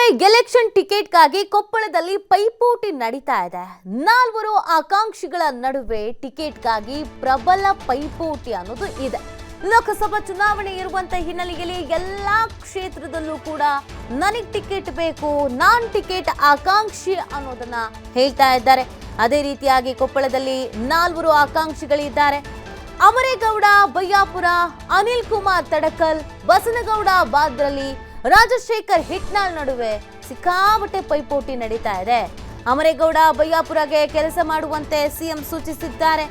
Election ಟಿಕೆಟ್ಗಾಗಿ ಕೊಪ್ಪಳದಲ್ಲಿ ಪೈಪೋಟಿ ನಡೀತಾ ಇದೆ. 4 ಆಕಾಂಕ್ಷಿಗಳ ನಡುವೆ ಟಿಕೆಟ್ಗಾಗಿ ಪ್ರಬಲ ಪೈಪೋಟಿ ಅನ್ನೋದು ಇದೆ. ಲೋಕಸಭಾ ಚುನಾವಣೆ ಇರುವಂತ ಹಿನ್ನೆಲೆಯಲ್ಲಿ ಎಲ್ಲಾ ಕ್ಷೇತ್ರದಲ್ಲೂ ಕೂಡ ನನಗೆ ಟಿಕೆಟ್ ಬೇಕು, ನಾನ್ ಟಿಕೆಟ್ ಆಕಾಂಕ್ಷಿ ಅನ್ನೋದನ್ನ ಹೇಳ್ತಾ ಇದ್ದಾರೆ. ಅದೇ ರೀತಿಯಾಗಿ ಕೊಪ್ಪಳದಲ್ಲಿ 4 ಆಕಾಂಕ್ಷಿಗಳಿದ್ದಾರೆ. ಅಮರೇಗೌಡ ಬಯ್ಯಾಪುರ, ಅನಿಲ್ ಕುಮಾರ್ ತಡಕಲ್, ಬಸನಗೌಡ ಬಾದ್ರಲಿ, ರಾಜಶೇಖರ್ ಹಿಟ್ನಾಳ್ ನಡುವೆ ಸಿಕ್ಕಾಪಟ್ಟೆ ಪೈಪೋಟಿ ನಡೀತಾ ಇದೆ. ಅಮರೇಗೌಡ ಬಯ್ಯಾಪುರಗೆ ಕೆಲಸ ಮಾಡುವಂತೆ ಸಿಎಂ ಸೂಚಿಸಿದ್ದಾರೆ.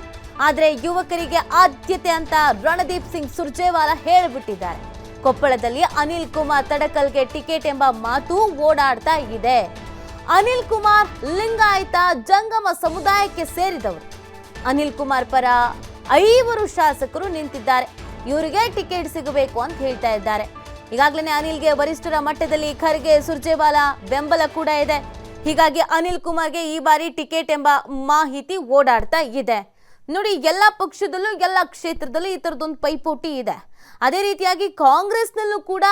ಆದರೆ ಯುವಕರಿಗೆ ಆದ್ಯತೆ ಅಂತ ರಣದೀಪ್ ಸಿಂಗ್ ಸುರ್ಜೇವಾಲಾ ಹೇಳಿಬಿಟ್ಟಿದ್ದಾರೆ. ಕೊಪ್ಪಳದಲ್ಲಿ ಅನಿಲ್ ಕುಮಾರ್ ತಡಕಲ್ಗೆ ಟಿಕೆಟ್ ಎಂಬ ಮಾತು ಓಡಾಡ್ತಾ ಇದೆ. ಅನಿಲ್ ಕುಮಾರ್ ಲಿಂಗಾಯತ ಜಂಗಮ ಸಮುದಾಯಕ್ಕೆ ಸೇರಿದವರು. ಅನಿಲ್ ಕುಮಾರ್ ಪರ 5 ಶಾಸಕರು ನಿಂತಿದ್ದಾರೆ. ಇವರಿಗೆ ಟಿಕೆಟ್ ಸಿಗಬೇಕು ಅಂತ ಹೇಳ್ತಾ ಇದ್ದಾರೆ. ಈಗಾಗಲೇ ಅನಿಲ್ಗೆ ವರಿಷ್ಠರ ಮಟ್ಟದಲ್ಲಿ ಖರ್ಗೆ, ಸುರ್ಜೇವಾಲಾ ಬೆಂಬಲ ಕೂಡ ಇದೆ. ಹೀಗಾಗಿ ಅನಿಲ್ ಕುಮಾರ್ಗೆ ಈ ಬಾರಿ ಟಿಕೆಟ್ ಎಂಬ ಮಾಹಿತಿ ಓಡಾಡ್ತಾ ಇದೆ. ನೋಡಿ, ಎಲ್ಲ ಪಕ್ಷದಲ್ಲೂ ಎಲ್ಲ ಕ್ಷೇತ್ರದಲ್ಲೂ ಈ ಥರದೊಂದು ಪೈಪೋಟಿ ಇದೆ. ಅದೇ ರೀತಿಯಾಗಿ ಕಾಂಗ್ರೆಸ್ನಲ್ಲೂ ಕೂಡ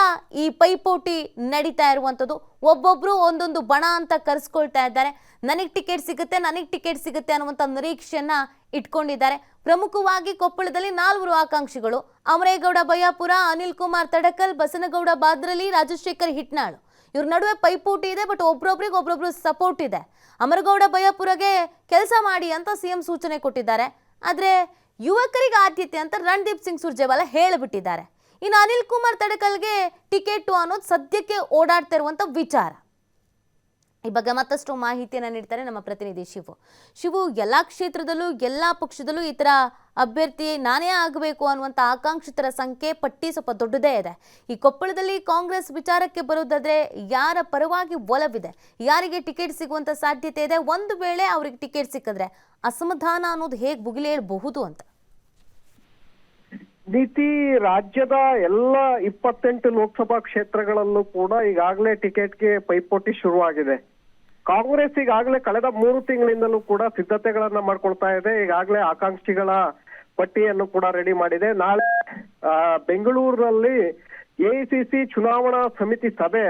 ಈ ಪೈಪೋಟಿ ನಡೀತಾ ಇರುವಂಥದ್ದು. ಒಬ್ಬೊಬ್ರು ಒಂದೊಂದು ಬಣ ಅಂತ ಕರೆಸ್ಕೊಳ್ತಾ ಇದ್ದಾರೆ. ನನಗೆ ಟಿಕೆಟ್ ಸಿಗುತ್ತೆ ಅನ್ನುವಂಥ ನಿರೀಕ್ಷೆಯನ್ನ ಇಟ್ಕೊಂಡಿದ್ದಾರೆ. ಪ್ರಮುಖವಾಗಿ ಕೊಪ್ಪಳದಲ್ಲಿ 4 ಆಕಾಂಕ್ಷಿಗಳು: ಅಮರೇಗೌಡ ಬಯ್ಯಾಪುರ, ಅನಿಲ್ ಕುಮಾರ್ ತಡಕಲ್, ಬಸನಗೌಡ ಬಾದ್ರಲಿ, ರಾಜಶೇಖರ್ ಹಿಟ್ನಾಳ್. ಇವ್ರ ನಡುವೆ ಪೈಪೋಟಿ ಇದೆ. ಬಟ್ ಒಬ್ರೊಬ್ರು ಸಪೋರ್ಟ್ ಇದೆ. ಅಮರಗೌಡ ಬಯ್ಯಾಪುರಗೆ ಕೆಲಸ ಮಾಡಿ ಅಂತ ಸಿಎಂ ಸೂಚನೆ ಕೊಟ್ಟಿದ್ದಾರೆ. ಆದರೆ ಯುವಕರಿಗೆ ಆದ್ಯತೆ ಅಂತ ರಣದೀಪ್ ಸಿಂಗ್ ಸುರ್ಜೇವಾಲಾ ಹೇಳಿಬಿಟ್ಟಿದ್ದಾರೆ. ಇನ್ನು ಅನಿಲ್ ಕುಮಾರ್ ತಡಕಲ್ಗೆ ಟಿಕೆಟ್ ಅನ್ನೋದು ಸದ್ಯಕ್ಕೆ ಓಡಾಡ್ತಾ ಇರುವಂಥ ವಿಚಾರ. ಈ ಬಗ್ಗೆ ಮತ್ತಷ್ಟು ಮಾಹಿತಿಯನ್ನು ನೀಡ್ತಾರೆ ನಮ್ಮ ಪ್ರತಿನಿಧಿ ಶಿವು. ಎಲ್ಲ ಕ್ಷೇತ್ರದಲ್ಲೂ ಎಲ್ಲ ಪಕ್ಷದಲ್ಲೂ ಈ ಥರ ಅಭ್ಯರ್ಥಿ ನಾನೇ ಆಗಬೇಕು ಅನ್ನುವಂಥ ಆಕಾಂಕ್ಷಿತರ ಸಂಖ್ಯೆ ಪಟ್ಟಿ ಸ್ವಲ್ಪ ದೊಡ್ಡದೇ ಇದೆ. ಈ ಕೊಪ್ಪಳದಲ್ಲಿ ಕಾಂಗ್ರೆಸ್ ವಿಚಾರಕ್ಕೆ ಬರೋದಾದ್ರೆ ಯಾರ ಪರವಾಗಿ ಒಲವಿದೆ, ಯಾರಿಗೆ ಟಿಕೆಟ್ ಸಿಗುವಂಥ ಸಾಧ್ಯತೆ ಇದೆ, ಒಂದು ವೇಳೆ ಅವ್ರಿಗೆ ಟಿಕೆಟ್ ಸಿಕ್ಕಿದ್ರೆ ಅಸಮಾಧಾನ ಅನ್ನೋದು ಹೇಗೆ ಭುಗಿಲೇಳಬಹುದು ಅಂತ? ನೀತಿ ರಾಜ್ಯದ ಎಲ್ಲ 28 ಲೋಕಸಭಾ ಕ್ಷೇತ್ರಗಳಲ್ಲೂ ಕೂಡ ಈಗಾಗಲೇ ಟಿಕೆಟ್ಗೆ ಪೈಪೋಟಿ ಶುರುವಾಗಿದೆ. ಕಾಂಗ್ರೆಸ್ ಈಗಾಗಲೇ ಕಳೆದ 3 ತಿಂಗಳಿಂದಲೂ ಕೂಡ ಸಿದ್ಧತೆಗಳನ್ನ ಮಾಡ್ಕೊಳ್ತಾ ಇದೆ. ಈಗಾಗಲೇ ಆಕಾಂಕ್ಷಿಗಳ ಪಟ್ಟಿಯನ್ನು ಕೂಡ ರೆಡಿ ಮಾಡಿದೆ. ನಾಳೆ ಬೆಂಗಳೂರಿನಲ್ಲಿ ಎಐಸಿಸಿ ಚುನಾವಣಾ ಸಮಿತಿ ಸಭೆ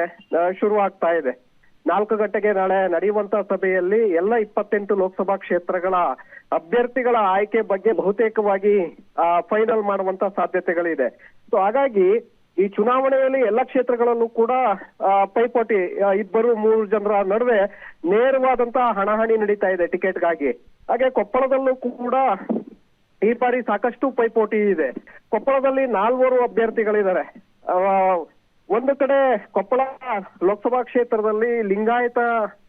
ಶುರುವಾಗ್ತಾ ಇದೆ. 4 ಗಂಟೆಗೆ ನಾಳೆ ನಡೆಯುವಂತ ಸಭೆಯಲ್ಲಿ ಎಲ್ಲ 28 ಲೋಕಸಭಾ ಕ್ಷೇತ್ರಗಳ ಅಭ್ಯರ್ಥಿಗಳ ಆಯ್ಕೆ ಬಗ್ಗೆ ಬಹುತೇಕವಾಗಿ ಫೈನಲ್ ಮಾಡುವಂತ ಸಾಧ್ಯತೆಗಳಿದೆ. ಸೊ ಹಾಗಾಗಿ ಈ ಚುನಾವಣೆಯಲ್ಲಿ ಎಲ್ಲ ಕ್ಷೇತ್ರಗಳಲ್ಲೂ ಕೂಡ ಪೈಪೋಟಿ 2-3 ಜನರ ನಡುವೆ ನೇರವಾದಂತಹ ಹಣಾಹಣಿ ನಡೀತಾ ಇದೆ ಟಿಕೆಟ್ಗಾಗಿ. ಹಾಗೆ ಕೊಪ್ಪಳದಲ್ಲೂ ಕೂಡ ಈ ಬಾರಿ ಸಾಕಷ್ಟು ಪೈಪೋಟಿ ಇದೆ. ಕೊಪ್ಪಳದಲ್ಲಿ 4 ಅಭ್ಯರ್ಥಿಗಳಿದ್ದಾರೆ. ಒಂದು ಕಡೆ ಕೊಪ್ಪಳ ಲೋಕಸಭಾ ಕ್ಷೇತ್ರದಲ್ಲಿ ಲಿಂಗಾಯತ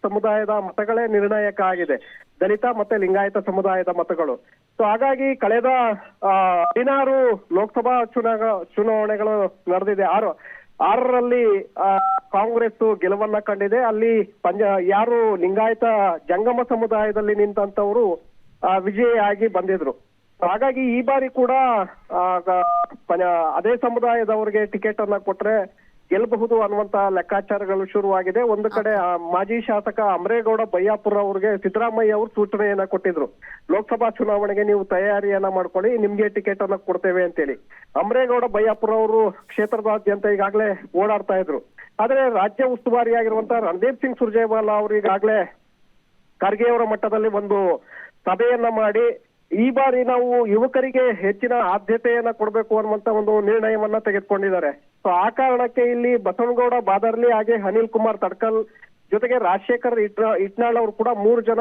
ಸಮುದಾಯದ ಮತಗಳೇ ನಿರ್ಣಾಯಕ ಆಗಿದೆ. ದಲಿತ ಮತ್ತೆ ಲಿಂಗಾಯತ ಸಮುದಾಯದ ಮತಗಳು. ಸೊ ಹಾಗಾಗಿ ಕಳೆದ 16 ಲೋಕಸಭಾ ಚುನಾವಣೆಗಳು ನಡೆದಿದೆ. 6ರಲ್ಲಿ ಕಾಂಗ್ರೆಸ್ ಗೆಲುವನ್ನ ಕಂಡಿದೆ. ಅಲ್ಲಿ ಯಾರು ಲಿಂಗಾಯತ ಜಂಗಮ ಸಮುದಾಯದಲ್ಲಿ ನಿಂತಂತವರು ವಿಜಯಿಯಾಗಿ ಬಂದಿದ್ರು. ಹಾಗಾಗಿ ಈ ಬಾರಿ ಕೂಡ ಅದೇ ಸಮುದಾಯದವರಿಗೆ ಟಿಕೆಟ್ ಅನ್ನ ಕೊಟ್ರೆ ಗೆಲ್ಲಬಹುದು ಅನ್ನುವಂತ ಲೆಕ್ಕಾಚಾರಗಳು ಶುರುವಾಗಿದೆ. ಒಂದು ಕಡೆ ಮಾಜಿ ಶಾಸಕ ಅಮರೇಗೌಡ ಬಯ್ಯಾಪುರ ಅವ್ರಿಗೆ ಸಿದ್ದರಾಮಯ್ಯ ಅವರು ಸೂಚನೆಯನ್ನ ಕೊಟ್ಟಿದ್ರು, ಲೋಕಸಭಾ ಚುನಾವಣೆಗೆ ನೀವು ತಯಾರಿಯನ್ನ ಮಾಡ್ಕೊಳ್ಳಿ, ನಿಮ್ಗೆ ಟಿಕೆಟ್ ಅನ್ನ ಕೊಡ್ತೇವೆ ಅಂತೇಳಿ. ಅಮರೇಗೌಡ ಬಯ್ಯಾಪುರ ಅವರು ಕ್ಷೇತ್ರದಾದ್ಯಂತ ಈಗಾಗಲೇ ಓಡಾಡ್ತಾ ಇದ್ರು. ಆದ್ರೆ ರಾಜ್ಯ ಉಸ್ತುವಾರಿಯಾಗಿರುವಂತ ರಣದೀಪ್ ಸಿಂಗ್ ಸುರ್ಜೇವಾಲಾ ಅವರು ಈಗಾಗಲೇ ಖರ್ಗೆ ಅವರ ಮಟ್ಟದಲ್ಲಿ ಒಂದು ಸಭೆಯನ್ನ ಮಾಡಿ ಈ ಬಾರಿ ನಾವು ಯುವಕರಿಗೆ ಹೆಚ್ಚಿನ ಆದ್ಯತೆಯನ್ನ ಕೊಡ್ಬೇಕು ಅನ್ನುವಂತ ಒಂದು ನಿರ್ಣಯವನ್ನ ತೆಗೆದುಕೊಂಡಿದ್ದಾರೆ. ಸೊ ಆ ಕಾರಣಕ್ಕೆ ಇಲ್ಲಿ ಬಸವನಗೌಡ ಬಾದರ್ಲಿ ಹಾಗೆ ಅನಿಲ್ ಕುಮಾರ್ ತಡ್ಕಲ್ ಜೊತೆಗೆ ರಾಜಶೇಖರ್ ಹಿಟ್ನಾಳ್ ಅವರು ಕೂಡ 3 ಜನ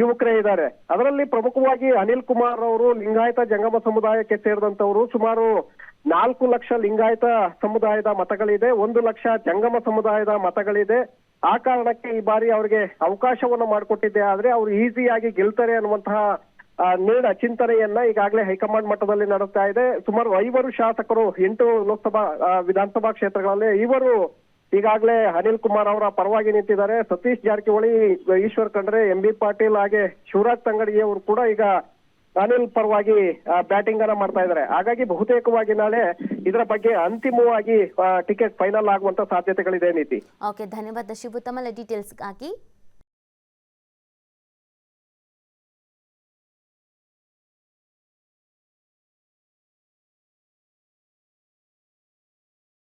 ಯುವಕರೇ ಇದ್ದಾರೆ. ಅದರಲ್ಲಿ ಪ್ರಮುಖವಾಗಿ ಅನಿಲ್ ಕುಮಾರ್ ಅವರು ಲಿಂಗಾಯತ ಜಂಗಮ ಸಮುದಾಯಕ್ಕೆ ಸೇರಿದಂತವರು. ಸುಮಾರು 4 ಲಕ್ಷ ಲಿಂಗಾಯತ ಸಮುದಾಯದ ಮತಗಳಿದೆ, 1 ಲಕ್ಷ ಜಂಗಮ ಸಮುದಾಯದ ಮತಗಳಿದೆ. ಆ ಕಾರಣಕ್ಕೆ ಈ ಬಾರಿ ಅವರಿಗೆ ಅವಕಾಶವನ್ನು ಮಾಡಿಕೊಟ್ಟಿದ್ದೆ. ಆದ್ರೆ ಅವ್ರು ಈಸಿಯಾಗಿ ಗೆಲ್ತಾರೆ ಅನ್ನುವಂತಹ ಚಿಂತನೆಯನ್ನ ಈಗಾಗಲೇ ಹೈಕಮಾಂಡ್ ಮಟ್ಟದಲ್ಲಿ ನಡೆಸ್ತಾ ಇದೆ. ಸುಮಾರು 5 ಶಾಸಕರು 8 ಲೋಕಸಭಾ ವಿಧಾನಸಭಾ ಕ್ಷೇತ್ರಗಳಲ್ಲಿ 5 ಈಗಾಗಲೇ ಅನಿಲ್ ಕುಮಾರ್ ಅವರ ಪರವಾಗಿ ನಿಂತಿದ್ದಾರೆ. ಸತೀಶ್ ಜಾರಕಿಹೊಳಿ, ಈಶ್ವರ್ ಖಂಡ್ರೆ, MB ಪಾಟೀಲ್ ಹಾಗೆ ಶಿವರಾಜ್ ತಂಗಡಗಿ ಅವರು ಕೂಡ ಈಗ ಅನಿಲ್ ಪರವಾಗಿ ಬ್ಯಾಟಿಂಗ್ ಅನ್ನ ಮಾಡ್ತಾ ಇದ್ದಾರೆ. ಹಾಗಾಗಿ ಬಹುತೇಕವಾಗಿ ನಾಳೆ ಇದರ ಬಗ್ಗೆ ಅಂತಿಮವಾಗಿ ಟಿಕೆಟ್ ಫೈನಲ್ ಆಗುವಂತ ಸಾಧ್ಯತೆಗಳಿದೆ. ನೀತಿ. ಓಕೆ, ಧನ್ಯವಾದ ಶಿವು ತಮ್ಮ ಡೀಟೇಲ್ಸ್ ಆಗಿ.